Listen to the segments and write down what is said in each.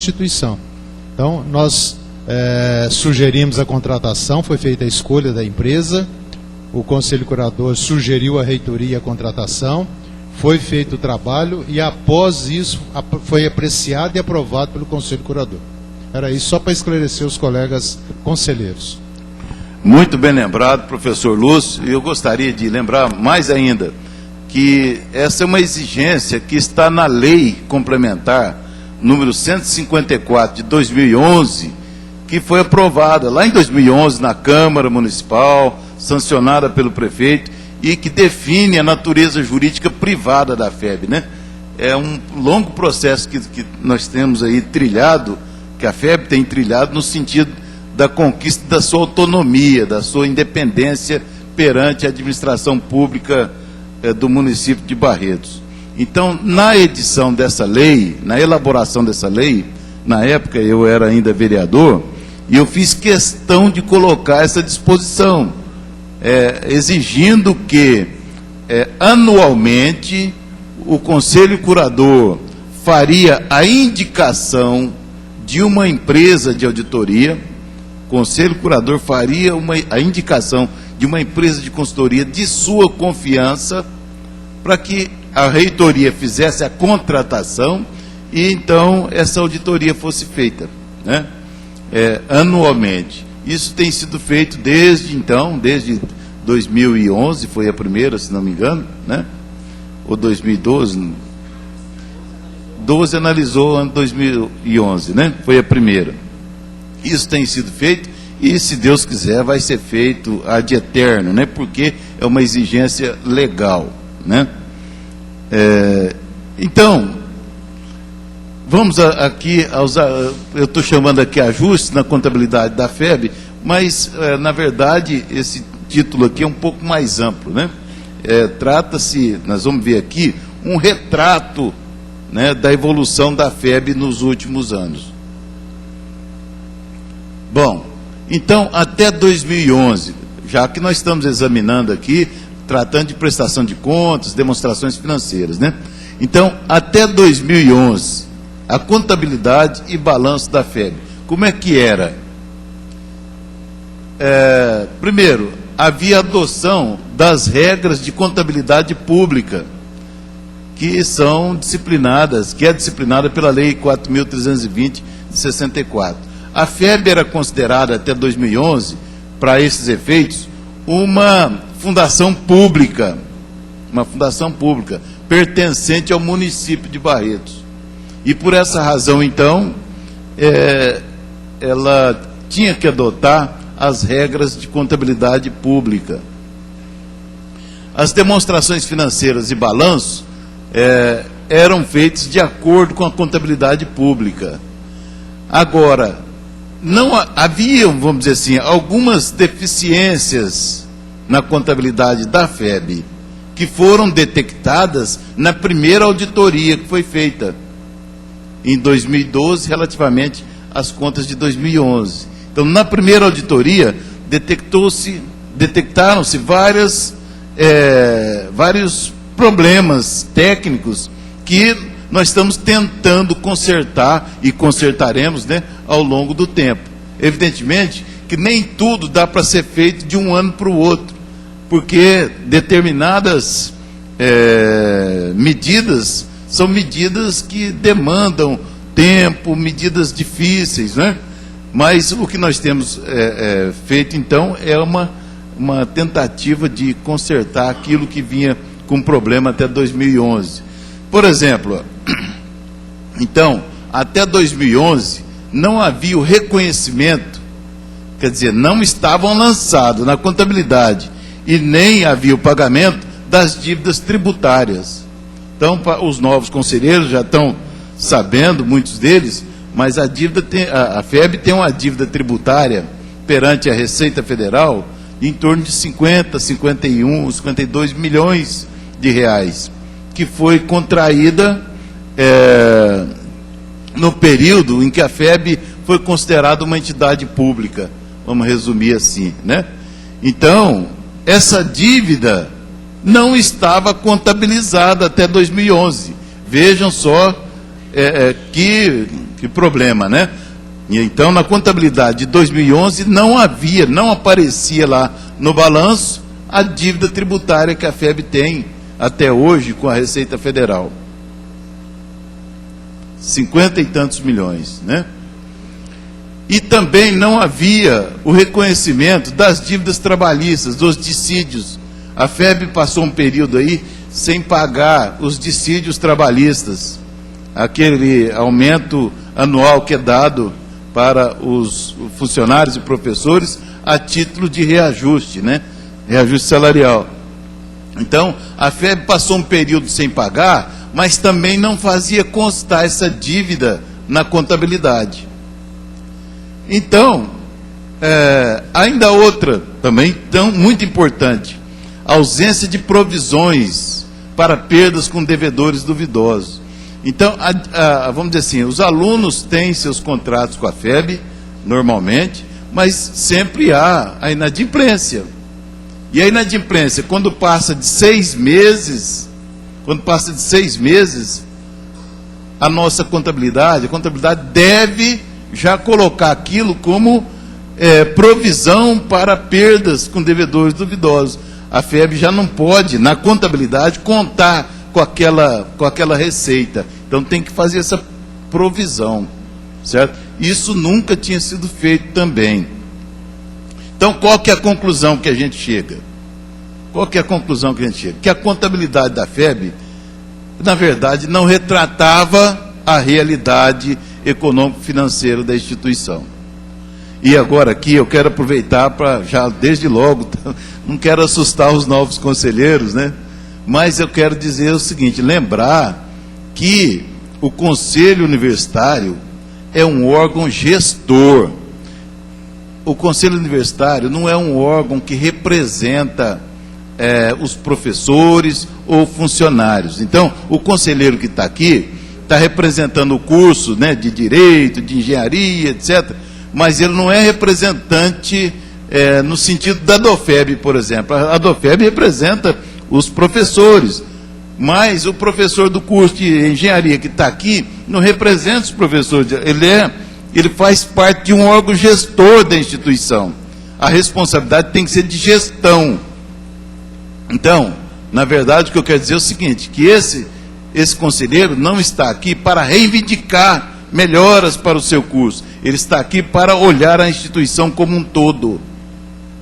instituição. Então, nós sugerimos a contratação, foi feita a escolha da empresa, o Conselho Curador sugeriu a reitoria a contratação, foi feito o trabalho e, após isso, foi apreciado e aprovado pelo Conselho Curador. Era isso, só para esclarecer os colegas conselheiros. Muito bem lembrado, professor Lúcio, e eu gostaria de lembrar mais ainda que essa é uma exigência que está na lei complementar número 154 de 2011, que foi aprovada lá em 2011 na Câmara Municipal, sancionada pelo prefeito, e que define a natureza jurídica privada da FEB, né? É um longo processo que nós temos aí trilhado, que a FEB tem trilhado no sentido da conquista da sua autonomia, da sua independência perante a administração pública do município de Barretos. Então, na edição dessa lei, na elaboração dessa lei, na época eu era ainda vereador, e eu fiz questão de colocar essa disposição, exigindo que, anualmente, o Conselho Curador faria a indicação de uma empresa de auditoria, o Conselho Curador faria a indicação de uma empresa de consultoria de sua confiança, para que a reitoria fizesse a contratação e então essa auditoria fosse feita, né? Anualmente. Isso tem sido feito desde então, desde 2011, foi a primeira, se não me engano, né? Ou 2012, 12 analisou ano 2011, né? Foi a primeira. Isso tem sido feito e, se Deus quiser, vai ser feito ad eterno, né? Porque é uma exigência legal, né? Então, vamos aqui, eu estou chamando aqui ajustes na contabilidade da FEB, mas, na verdade, esse título aqui é um pouco mais amplo, né? Trata-se, nós vamos ver aqui, um retrato, né, da evolução da FEB nos últimos anos. Bom, então, até 2011, já que nós estamos examinando aqui, tratando de prestação de contas, demonstrações financeiras, né? Então, até 2011, a contabilidade e balanço da FEB, como é que era? Primeiro, havia adoção das regras de contabilidade pública, que são disciplinadas, que é disciplinada pela Lei 4.320 de 64. A FEB era considerada, até 2011, para esses efeitos, uma fundação pública, pertencente ao município de Barretos. E por essa razão, então, ela tinha que adotar as regras de contabilidade pública. As demonstrações financeiras e balanços eram feitos de acordo com a contabilidade pública. Agora, não havia, vamos dizer assim, algumas deficiências na contabilidade da FEB, que foram detectadas na primeira auditoria que foi feita em 2012, relativamente às contas de 2011. Então, na primeira auditoria, detectaram-se vários problemas técnicos que nós estamos tentando consertar e consertaremos, né, ao longo do tempo. Evidentemente que nem tudo dá para ser feito de um ano para o outro, porque determinadas medidas são medidas que demandam tempo, medidas difíceis, né? Mas o que nós temos feito, então, é uma tentativa de consertar aquilo que vinha com problema até 2011. Por exemplo, então, até 2011, não havia o reconhecimento, quer dizer, não estavam lançados na contabilidade e nem havia o pagamento das dívidas tributárias. Então, os novos conselheiros já estão sabendo, muitos deles, mas a FEB tem uma dívida tributária perante a Receita Federal em torno de 50, 51, 52 milhões de reais, que foi contraída no período em que a FEB foi considerada uma entidade pública, vamos resumir assim, né? Então, essa dívida não estava contabilizada até 2011. Vejam só que problema, né? E então, na contabilidade de 2011, não aparecia lá no balanço a dívida tributária que a FEB tem até hoje com a Receita Federal. 50 e tantos milhões, né? E também não havia o reconhecimento das dívidas trabalhistas, dos dissídios. A FEB passou um período aí sem pagar os dissídios trabalhistas, aquele aumento anual que é dado para os funcionários e professores a título de reajuste, né? Reajuste salarial. Então, a FEB passou um período sem pagar, mas também não fazia constar essa dívida na contabilidade. Então, ainda outra também, tão muito importante, a ausência de provisões para perdas com devedores duvidosos. Então, vamos dizer assim, os alunos têm seus contratos com a FEB, normalmente, mas sempre há a inadimplência. E a inadimplência, quando passa de 6 meses, a nossa contabilidade, deve já colocar aquilo como provisão para perdas com devedores duvidosos. A FEB já não pode, na contabilidade, contar com aquela receita. Então tem que fazer essa provisão, certo? Isso nunca tinha sido feito também. Então qual que é a conclusão que a gente chega? Que a contabilidade da FEB, na verdade, não retratava a realidade econômico-financeira da instituição. E agora aqui eu quero aproveitar para, já desde logo, não quero assustar os novos conselheiros, né? Mas eu quero dizer o seguinte, lembrar que o Conselho Universitário é um órgão gestor. O Conselho Universitário não é um órgão que representa os professores ou funcionários. Então, o conselheiro que está aqui está representando o curso, né, de Direito, de Engenharia, etc., mas ele não é representante no sentido da DOFEB, por exemplo. A DOFEB representa os professores, mas o professor do curso de Engenharia que está aqui não representa os professores, ele faz parte de um órgão gestor da instituição. A responsabilidade tem que ser de gestão. Então, na verdade, o que eu quero dizer é o seguinte, que esse conselheiro não está aqui para reivindicar melhoras para o seu curso. Ele está aqui para olhar a instituição como um todo.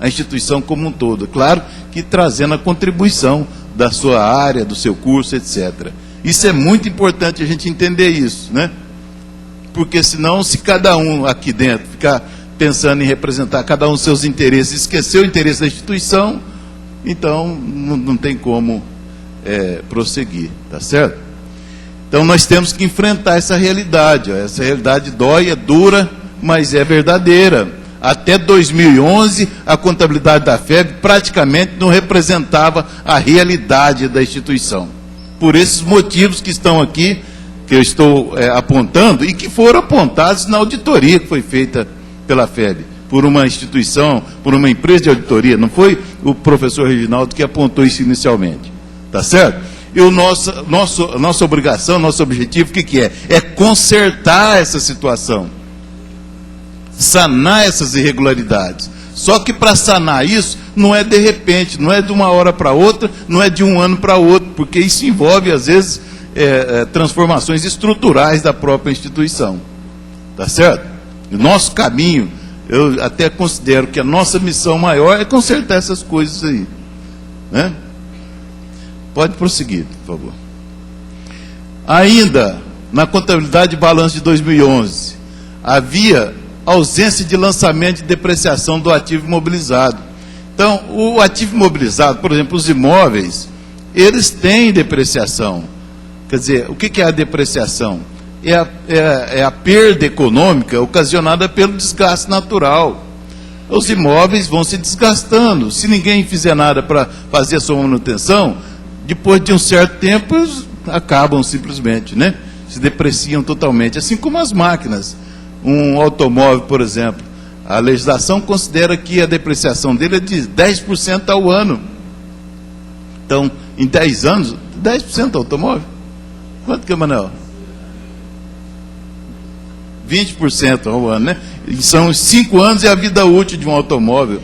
A instituição como um todo. Claro que trazendo a contribuição da sua área, do seu curso, etc. Isso é muito importante a gente entender isso, né? Porque senão, se cada um aqui dentro ficar pensando em representar cada um dos seus interesses, esquecer o interesse da instituição, então não tem como prosseguir, tá certo? Então nós temos que enfrentar essa realidade. Essa realidade dói, é dura, mas é verdadeira. Até 2011, a contabilidade da FEB praticamente não representava a realidade da instituição. Por esses motivos que estão aqui, que eu estou apontando, e que foram apontados na auditoria que foi feita pela FEB, por uma instituição, por uma empresa de auditoria. Não foi o professor Reginaldo que apontou isso inicialmente. Tá certo? E nossa obrigação, nosso objetivo, o que é? É consertar essa situação. Sanar essas irregularidades. Só que para sanar isso, não é de repente, não é de uma hora para outra, não é de um ano para outro, porque isso envolve, às vezes, transformações estruturais da própria instituição. Tá certo? E o nosso caminho, eu até considero que a nossa missão maior é consertar essas coisas aí. Né? Pode prosseguir, por favor. Ainda, na contabilidade de balanço de 2011, havia ausência de lançamento de depreciação do ativo imobilizado. Então, o ativo imobilizado, por exemplo, os imóveis, eles têm depreciação. Quer dizer, o que é a depreciação? É a perda econômica ocasionada pelo desgaste natural. Os imóveis vão se desgastando. Se ninguém fizer nada para fazer a sua manutenção, depois de um certo tempo, eles acabam simplesmente, né? Se depreciam totalmente. Assim como as máquinas. Um automóvel, por exemplo, a legislação considera que a depreciação dele é de 10% ao ano. Então, em 10 anos, 10% do automóvel? Quanto que é, Manuel? 20% ao ano, né? E são 5 anos e a vida útil de um automóvel.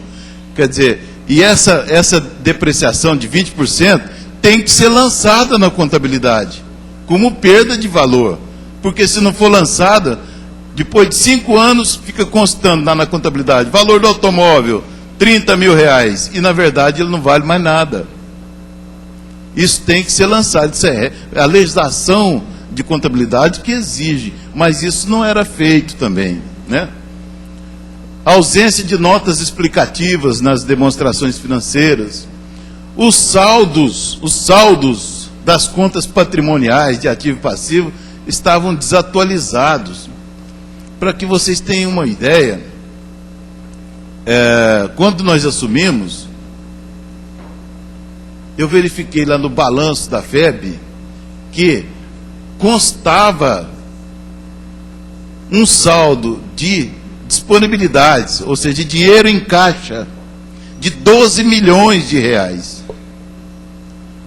Quer dizer, e essa depreciação de 20% tem que ser lançada na contabilidade, como perda de valor. Porque se não for lançada, depois de 5 anos, fica constando lá na contabilidade, valor do automóvel, R$30 mil, e na verdade ele não vale mais nada. Isso tem que ser lançado, isso é a legislação de contabilidade que exige, mas isso não era feito também, né? A ausência de notas explicativas nas demonstrações financeiras, os saldos das contas patrimoniais de ativo e passivo estavam desatualizados. Para que vocês tenham uma ideia, quando nós assumimos, eu verifiquei lá no balanço da FEB que constava um saldo de disponibilidades, ou seja, de dinheiro em caixa, de 12 milhões de reais.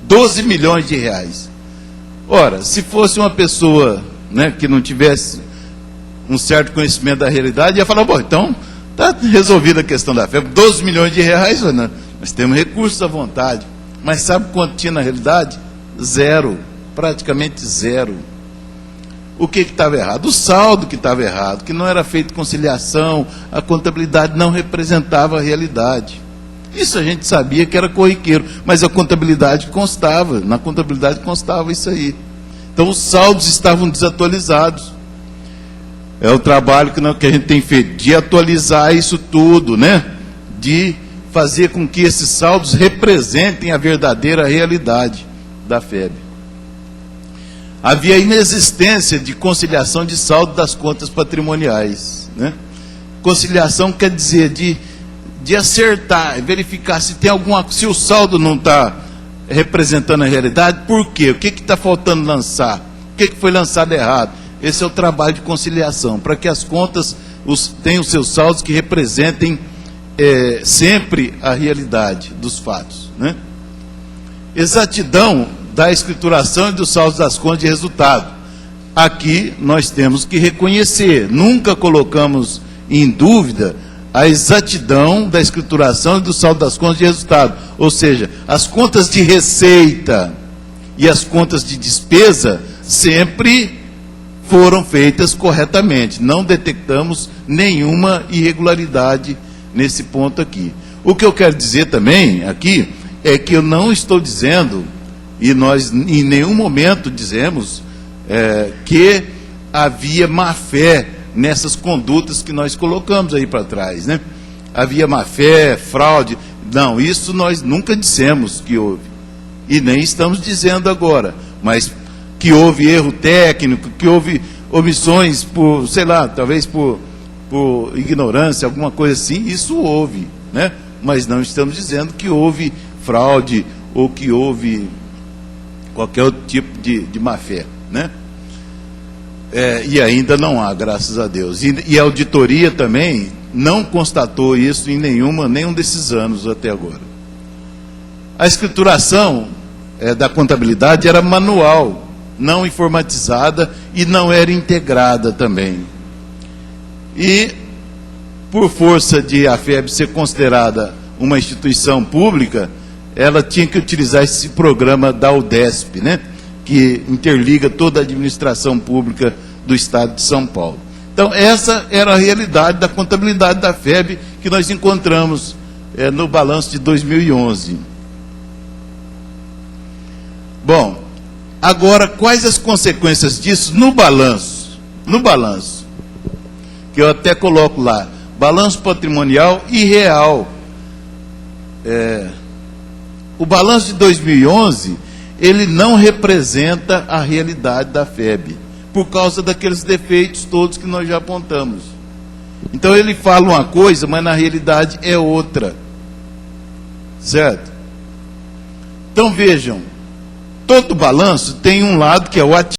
12 milhões de reais. Ora, se fosse uma pessoa, né, que não tivesse um certo conhecimento da realidade, ia falar, bom, então está resolvida a questão da FEB, 12 milhões de reais, né? Nós temos recursos à vontade. Mas sabe quanto tinha na realidade? Zero, praticamente zero. O que estava errado? O saldo que estava errado, que não era feito conciliação, a contabilidade não representava a realidade. Isso a gente sabia que era corriqueiro, mas a contabilidade constava, na contabilidade constava isso aí. Então os saldos estavam desatualizados. É o trabalho que a gente tem feito, de atualizar isso tudo, né? De fazer com que esses saldos representem a verdadeira realidade da FEB. Havia inexistência de conciliação de saldo das contas patrimoniais, né? Conciliação quer dizer de acertar, verificar se tem se o saldo não está representando a realidade, por quê? O que está faltando lançar? O que foi lançado errado? Esse é o trabalho de conciliação, para que as contas tenham seus saldos que representem sempre a realidade dos fatos, né? Exatidão da escrituração e dos saldos das contas de resultado. Aqui nós temos que reconhecer, nunca colocamos em dúvida a exatidão da escrituração e do saldo das contas de resultado. Ou seja, as contas de receita e as contas de despesa sempre foram feitas corretamente. Não detectamos nenhuma irregularidade nesse ponto aqui. O que eu quero dizer também aqui é que eu não estou dizendo, e nós em nenhum momento dizemos, que havia má-fé nessas condutas que nós colocamos aí para trás, né? Havia má-fé, fraude. Não, isso nós nunca dissemos que houve. E nem estamos dizendo agora. Mas que houve erro técnico, que houve omissões por, sei lá, talvez por ignorância, alguma coisa assim, isso houve, né? Mas não estamos dizendo que houve fraude ou que houve qualquer outro tipo de má-fé, né? E ainda não há, graças a Deus. E a auditoria também não constatou isso em nenhum desses anos até agora. A escrituração da contabilidade era manual, não informatizada e não era integrada também. E, por força de a FEB ser considerada uma instituição pública, ela tinha que utilizar esse programa da UDESP, né? Que interliga toda a administração pública do Estado de São Paulo. Então, essa era a realidade da contabilidade da FEB que nós encontramos no balanço de 2011. Bom, agora, quais as consequências disso no balanço? No balanço, que eu até coloco lá, balanço patrimonial e real. O balanço de 2011, ele não representa a realidade da FEB, por causa daqueles defeitos todos que nós já apontamos. Então ele fala uma coisa, mas na realidade é outra. Certo? Então vejam, todo balanço tem um lado que é o ativo,